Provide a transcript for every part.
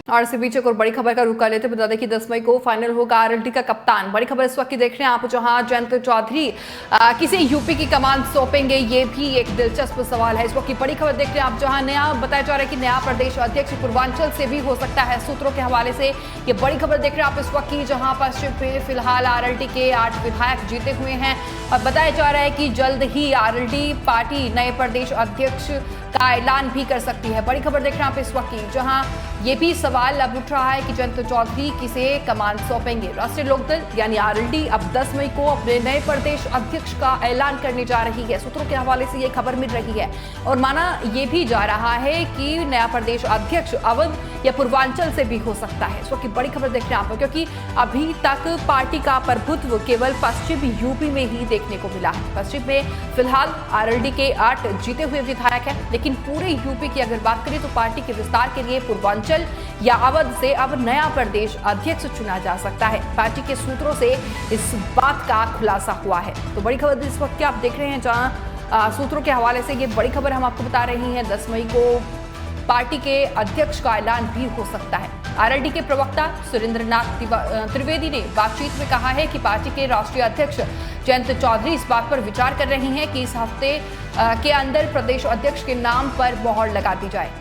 और इसी बीच एक और बड़ी खबर का रुख कर लेते, बता दें कि 10 मई को फाइनल होगा आरएलडी का कप्तान। बड़ी खबर इस वक्त की देख रहे हैं आप, जहां जयंत चौधरी किसी यूपी की कमान सौंपेंगे, ये भी एक दिलचस्प सवाल है। इस वक्त की बड़ी खबर देख रहे हैं आप, जहां नया बताया जा रहा है कि नया प्रदेश अध्यक्ष पूर्वांचल से भी हो सकता है। सूत्रों के हवाले से ये बड़ी खबर देख रहे हैं आप इस वक्त की, जहां पश्चिम पे फिलहाल आरएलडी के 8 विधायक जीते हुए हैं और बताया जा रहा है कि जल्द ही आरएलडी पार्टी नए प्रदेश अध्यक्ष का ऐलान भी कर सकती है। बड़ी खबर देख रहे हैं आप इस वक्त की, जहां ये भी सवाल अब उठ रहा है कि जयंत चौधरी किसे कमान सौंपेंगे। राष्ट्रीय लोकदल यानी आरएलडी अब 10 मई को अपने नए प्रदेश अध्यक्ष का ऐलान करने जा रही है। सूत्रों के हवाले से ये खबर मिल रही है और माना ये भी जा रहा है कि नया प्रदेश अध्यक्ष अवध या पूर्वांचल से भी हो सकता है। इस वक्त की बड़ी खबर देख रहे हैं आप, क्योंकि अभी तक पार्टी का प्रभुत्व केवल पश्चिम यूपी में ही देखने को मिला है। पश्चिम में फिलहाल आरएलडी के 8 जीते हुए विधायक हैं, लेकिन पूरे यूपी की अगर बात करें तो पार्टी के विस्तार के लिए पूर्वांचल या अवध से अब नया प्रदेश अध्यक्ष चुना जा सकता है। पार्टी के सूत्रों से इस बात का खुलासा हुआ है। तो बड़ी खबर इस वक्त आप देख रहे हैं, जहां सूत्रों के हवाले से ये बड़ी खबर हम आपको बता रही हैं। 10 मई को पार्टी के अध्यक्ष का ऐलान भी हो सकता है। आरएलडी के प्रवक्ता सुरेंद्रनाथ त्रिवेदी ने बातचीत में कहा है कि पार्टी के राष्ट्रीय अध्यक्ष जयंत चौधरी इस बात पर विचार कर रही हैं कि इस हफ्ते के अंदर प्रदेश अध्यक्ष के नाम पर मोहर लगा दी जाए।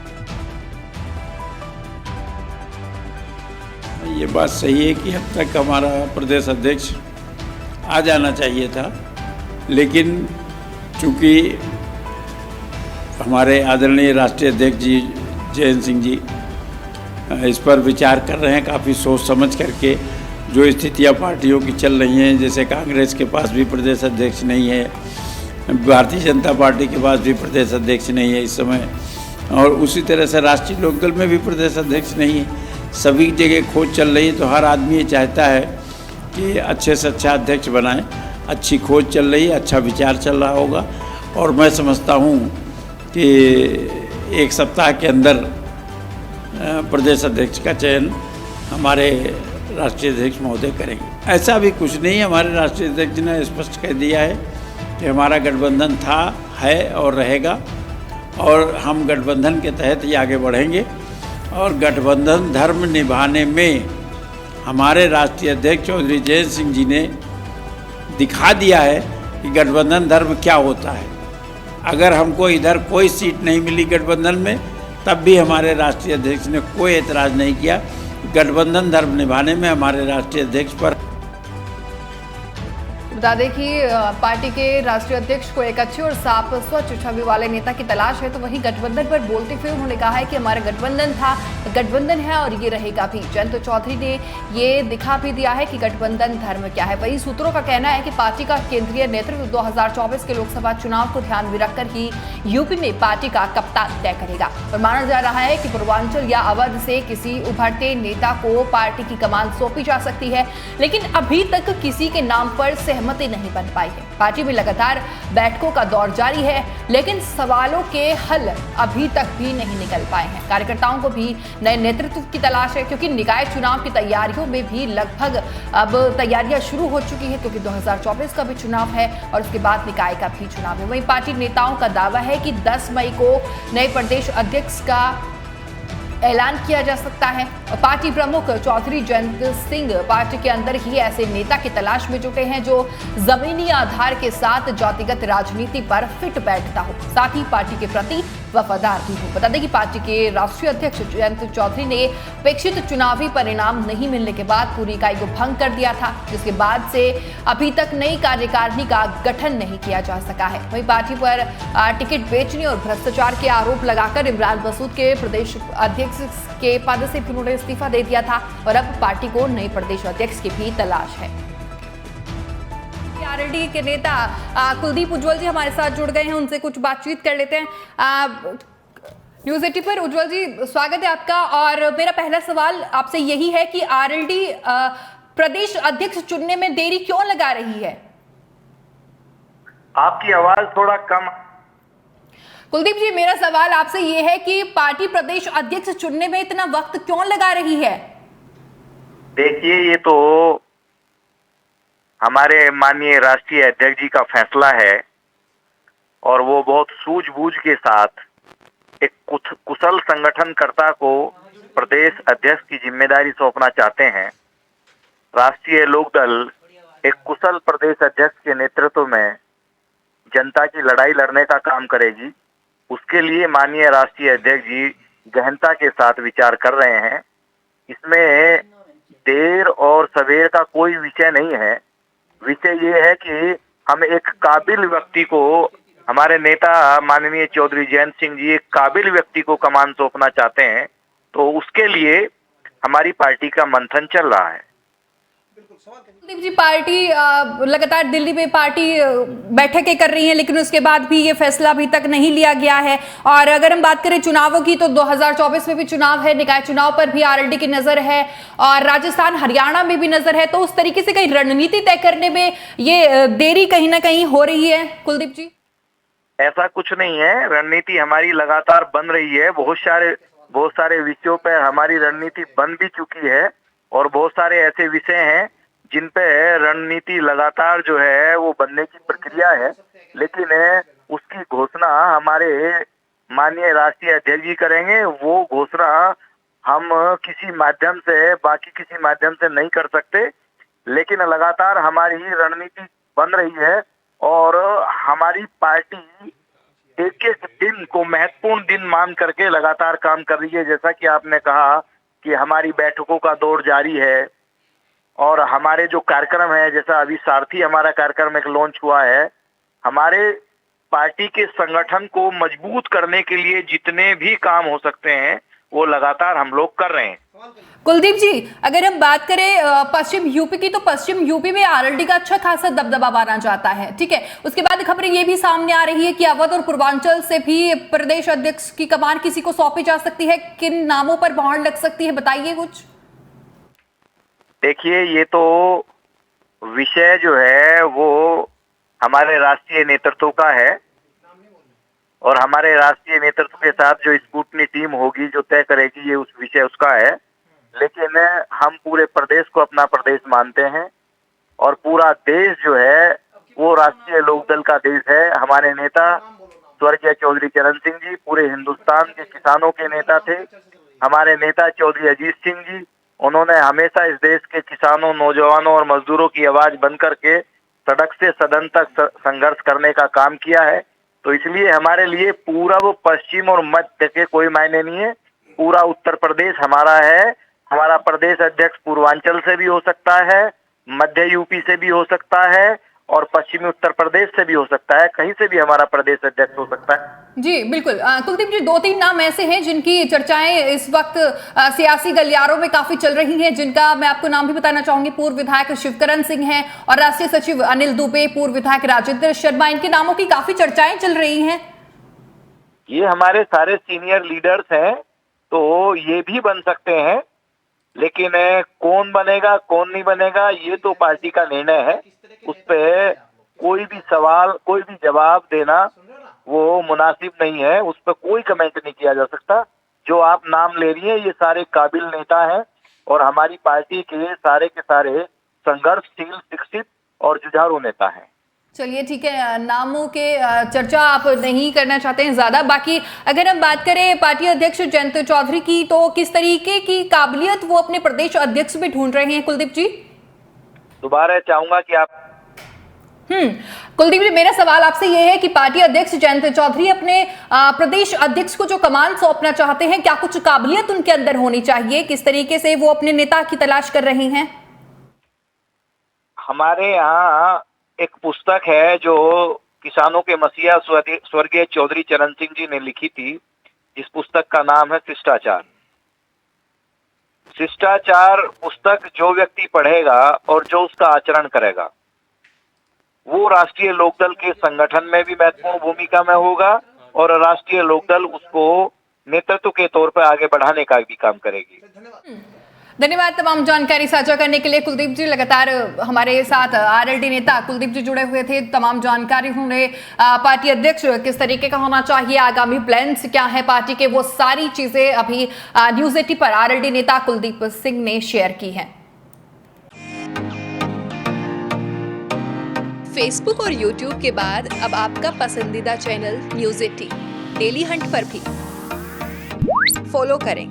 ये बात सही है कि अब तक हमारा प्रदेश अध्यक्ष आ जाना चाहिए था, लेकिन चूंकि हमारे आदरणीय राष्ट्रीय अध्यक्ष जी जयंत सिंह जी इस पर विचार कर रहे हैं काफ़ी सोच समझ करके। जो स्थितियां पार्टियों की चल रही हैं, जैसे कांग्रेस के पास भी प्रदेश अध्यक्ष नहीं है, भारतीय जनता पार्टी के पास भी प्रदेश अध्यक्ष नहीं है इस समय, और उसी तरह से राष्ट्रीय लोकदल में भी प्रदेश अध्यक्ष नहीं है। सभी जगह खोज चल रही है, तो हर आदमी ये चाहता है कि अच्छे से अच्छा अध्यक्ष बनाए। अच्छी खोज चल रही है, अच्छा विचार चल रहा होगा, और मैं समझता हूँ कि एक सप्ताह के अंदर प्रदेश अध्यक्ष का चयन हमारे राष्ट्रीय अध्यक्ष महोदय करेंगे। ऐसा भी कुछ नहीं है, हमारे राष्ट्रीय अध्यक्ष ने स्पष्ट कह दिया है कि हमारा गठबंधन था, है और रहेगा, और हम गठबंधन के तहत ही आगे बढ़ेंगे। और गठबंधन धर्म निभाने में हमारे राष्ट्रीय अध्यक्ष चौधरी जयंत सिंह जी ने दिखा दिया है कि गठबंधन धर्म क्या होता है। अगर हमको इधर कोई सीट नहीं मिली गठबंधन में, तब भी हमारे राष्ट्रीय अध्यक्ष ने कोई एतराज़ नहीं किया। गठबंधन धर्म निभाने में हमारे राष्ट्रीय अध्यक्ष पर बता दें कि पार्टी के राष्ट्रीय अध्यक्ष को एक अच्छे और साफ स्वच्छ छवि वाले नेता की तलाश है। तो वहीं गठबंधन पर बोलते हुए उन्होंने कहा है कि हमारा गठबंधन था, गठबंधन है और ये रहेगा भी। जयंत चौधरी ने ये दिखा भी दिया है कि गठबंधन धर्म क्या है। वहीं सूत्रों का कहना है कि पार्टी का केंद्रीय नेतृत्व 2024 के लोकसभा चुनाव को ध्यान में रखकर ही यूपी में पार्टी का कप्तान तय करेगा। और माना जा रहा है कि पूर्वांचल या अवध से किसी उभरते नेता को पार्टी की कमान सौंपी जा सकती है, लेकिन अभी तक किसी के नाम पर सहमति नहीं बन पाई है। पार्टी में लगातार बैठकों का दौर जारी है, लेकिन सवालों के हल अभी तक भी नहीं निकल पाए हैं। कार्यकर्ताओं को भी नए नेतृत्व की तलाश है, क्योंकि निकाय चुनाव की तैयारियों में भी लगभग अब तैयारियां शुरू हो चुकी है, क्योंकि 2024 का भी चुनाव है और उसके बाद निकाय का भी चुनाव है। वहीं पार्टी नेताओं का दावा है कि 10 मई को नए प्रदेश अध्यक्ष का ऐलान किया जा सकता है। पार्टी प्रमुख चौधरी जयंत सिंह पार्टी के अंदर ही ऐसे नेता की तलाश में जुटे हैं जो जमीनी आधार के साथ जातिगत राजनीति पर फिट बैठता हो, साथ ही पार्टी के प्रति वफादार भी हो। बता दें कि पार्टी के राष्ट्रीय अध्यक्ष जयंत चौधरी ने अपेक्षित चुनावी परिणाम नहीं मिलने के बाद पूरी इकाई को भंग कर दिया था, जिसके बाद से अभी तक नई कार्यकारिणी का गठन नहीं किया जा सका है। वहीं पार्टी पर टिकट बेचने और भ्रष्टाचार के आरोप लगाकर इमरान मसूद के प्रदेश अध्यक्ष के पद से उन्होंने इस्तीफा दे दिया था और अब पार्टी को नए प्रदेश अध्यक्ष की भी तलाश है। आरएलडी के नेता कुलदीप उज्ज्वल जी हमारे साथ जुड़ गए हैं, उनसे कुछ बातचीत कर लेते हैं। न्यूज़ 80 पर उज्ज्वल जी स्वागत है आपका। और मेरा पहला सवाल आपसे यही है कि आरएलडी प्रदेश अध्यक्ष चुनने में देरी क्यों लगा रही है? आपकी आवाज थोड़ा कम। कुलदीप जी, मेरा सवाल आपसे यह है कि पार्टी प्रदेश अध्यक्ष चुनने में इतना वक्त क्यों लगा रही है? देखिए, ये तो हमारे माननीय राष्ट्रीय अध्यक्ष जी का फैसला है और वो बहुत सूझबूझ के साथ एक कुशल संगठनकर्ता को प्रदेश अध्यक्ष की जिम्मेदारी सौंपना चाहते हैं। राष्ट्रीय लोकदल एक कुशल प्रदेश अध्यक्ष के नेतृत्व में जनता की लड़ाई लड़ने का काम करेगी। उसके लिए माननीय राष्ट्रीय अध्यक्ष जी गहनता के साथ विचार कर रहे हैं। इसमें देर और सवेर का कोई विषय नहीं है। विषय ये है कि हम एक काबिल व्यक्ति को, हमारे नेता माननीय चौधरी जयंत सिंह जी एक काबिल व्यक्ति को कमान सौंपना चाहते हैं, तो उसके लिए हमारी पार्टी का मंथन चल रहा है। कुलदीप जी, पार्टी लगातार दिल्ली में पार्टी बैठकें कर रही है, लेकिन उसके बाद भी ये फैसला अभी तक नहीं लिया गया है। और अगर हम बात करें चुनावों की, तो 2024 में भी चुनाव है, निकाय चुनाव पर भी आरएलडी की नजर है और राजस्थान हरियाणा में भी नजर है। तो उस तरीके से कहीं रणनीति तय करने में ये देरी कहीं ना कहीं हो रही है कुलदीप जी? ऐसा कुछ नहीं है, रणनीति हमारी लगातार बन रही है। बहुत सारे विषयों पर हमारी रणनीति बन भी चुकी है और बहुत सारे ऐसे विषय हैं जिन पे रणनीति लगातार जो है वो बनने की प्रक्रिया है, लेकिन उसकी घोषणा हमारे माननीय राष्ट्रीय अध्यक्ष जी करेंगे। वो घोषणा हम किसी माध्यम से, बाकी किसी माध्यम से नहीं कर सकते, लेकिन लगातार हमारी रणनीति बन रही है और हमारी पार्टी एक एक दिन को महत्वपूर्ण दिन मान करके लगातार काम कर रही है। जैसा कि आपने कहा कि हमारी बैठकों का दौर जारी है और हमारे जो कार्यक्रम है, जैसा अभी सारथी हमारा कार्यक्रम एक लॉन्च हुआ है, हमारे पार्टी के संगठन को मजबूत करने के लिए जितने भी काम हो सकते हैं वो लगातार हम लोग कर रहे हैं। कुलदीप जी, अगर हम बात करें पश्चिम यूपी की, तो पश्चिम यूपी में आरएलडी का अच्छा खासा दबदबा माना जाता है, ठीक है। उसके बाद खबरें ये भी सामने आ रही है कि अवध और पूर्वांचल से भी प्रदेश अध्यक्ष की कमान किसी को सौंपी जा सकती है। किन नामों पर मोहर लग सकती है, बताइए कुछ। देखिए, ये तो विषय जो है वो हमारे राष्ट्रीय नेतृत्व का है और हमारे राष्ट्रीय नेतृत्व के साथ जो स्कूटनी टीम होगी जो तय करेगी, ये उस विषय उसका है। लेकिन हम पूरे प्रदेश को अपना प्रदेश मानते हैं और पूरा देश जो है वो राष्ट्रीय लोकदल का देश है। हमारे नेता स्वर्गीय चौधरी चरण सिंह जी पूरे हिंदुस्तान के किसानों के नेता थे। हमारे नेता चौधरी अजीत सिंह जी, उन्होंने हमेशा इस देश के किसानों, नौजवानों और मजदूरों की आवाज बन करके सड़क से सदन तक संघर्ष करने का काम किया है। तो इसलिए हमारे लिए पूर्व, पश्चिम और मध्य के कोई मायने नहीं है। पूरा उत्तर प्रदेश हमारा है। हमारा प्रदेश अध्यक्ष पूर्वांचल से भी हो सकता है, मध्य यूपी से भी हो सकता है और पश्चिमी उत्तर प्रदेश से भी हो सकता है। कहीं से भी हमारा प्रदेश अध्यक्ष हो सकता है। जी बिल्कुल। कुलदीप जी, 2-3 नाम ऐसे हैं जिनकी चर्चाएं इस वक्त सियासी गलियारों में काफी चल रही हैं, जिनका मैं आपको नाम भी बताना चाहूंगी। पूर्व विधायक शिवकरण सिंह हैं और राष्ट्रीय सचिव अनिल दुबे, पूर्व विधायक राजेंद्र शर्मा, इनके नामों की काफी चर्चाएं चल रही हैं। ये हमारे सारे सीनियर लीडर्स हैं, तो ये भी बन सकते हैं, लेकिन कौन बनेगा कौन नहीं बनेगा ये तो पार्टी का निर्णय है। उस पे कोई भी सवाल, कोई भी जवाब देना वो मुनासिब नहीं है। उस पर कोई कमेंट नहीं किया जा सकता। जो आप नाम ले रही हैं ये सारे काबिल नेता हैं और हमारी पार्टी के सारे संघर्षशील, शिक्षित और जुझारू नेता हैं। चलिए ठीक है, नामों के चर्चा आप नहीं करना चाहते हैं ज्यादा। बाकी अगर हम बात करें पार्टी अध्यक्ष जयंत चौधरी की, तो किस तरीके की काबिलियत वो अपने प्रदेश अध्यक्ष भी ढूंढ रहे हैं कुलदीप जी? दोबारा चाहूंगा कि आप कुलदीप जी, मेरा सवाल आपसे यह है कि पार्टी अध्यक्ष जयंत चौधरी अपने प्रदेश अध्यक्ष को जो कमान सौंपना चाहते हैं, क्या कुछ काबिलियत उनके अंदर होनी चाहिए? किस तरीके से वो अपने नेता की तलाश कर रहे हैं? हमारे यहाँ एक पुस्तक है जो किसानों के मसीहा स्वर्गीय चौधरी चरण सिंह जी ने लिखी थी। इस पुस्तक का नाम है शिष्टाचार। शिष्टाचार पुस्तक जो व्यक्ति पढ़ेगा और जो उसका आचरण करेगा वो राष्ट्रीय लोकदल के संगठन में भी महत्वपूर्ण भूमिका में होगा और राष्ट्रीय लोकदल उसको नेतृत्व के तौर पर आगे बढ़ाने का भी काम करेगी। धन्यवाद तमाम जानकारी साझा करने के लिए कुलदीप जी। लगातार हमारे साथ आरएलडी नेता कुलदीप जी जुड़े हुए थे। तमाम जानकारी उन्होंने पार्टी अध्यक्ष किस तरीके का होना चाहिए, आगामी प्लान्स क्या है पार्टी के, वो सारी चीजें अभी न्यूज़ 80 पर आरएलडी नेता कुलदीप सिंह ने शेयर की हैं। फेसबुक और यूट्यूब के बाद अब आपका पसंदीदा चैनल न्यूज़ 80 डेली हंट पर भी फॉलो करें।